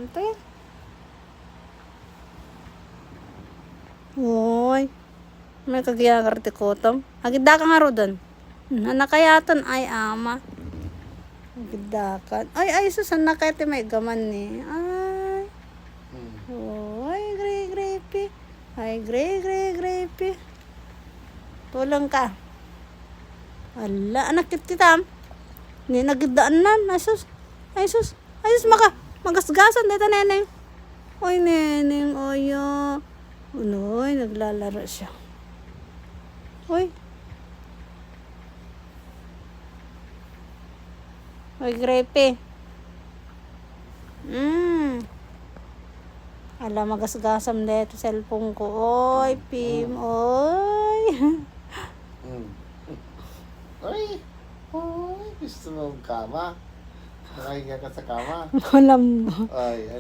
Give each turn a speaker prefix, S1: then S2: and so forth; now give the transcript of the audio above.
S1: Ante. Uy. May kagiyagarte ko tom. Agida ka nga ro doon. Nanakayatan ay ama. Agida ka. Ay, susan na kaya may gaman ni. Ay. Uy, grapey. Ay, grapey. Tulong ka. Ala, anak kititam. Hindi nagidaan na. Ay sus, magasgasan dito neneng. Oy neneng, oyo. Unoy, naglalaro siya. Oy. Oy, grepe. Ala, magasgasam dito cellphone ko. Oy, Pim, oy.
S2: Uy, gusto mo kama? Nakahiga ka sa kama?
S1: Walang
S2: Ay,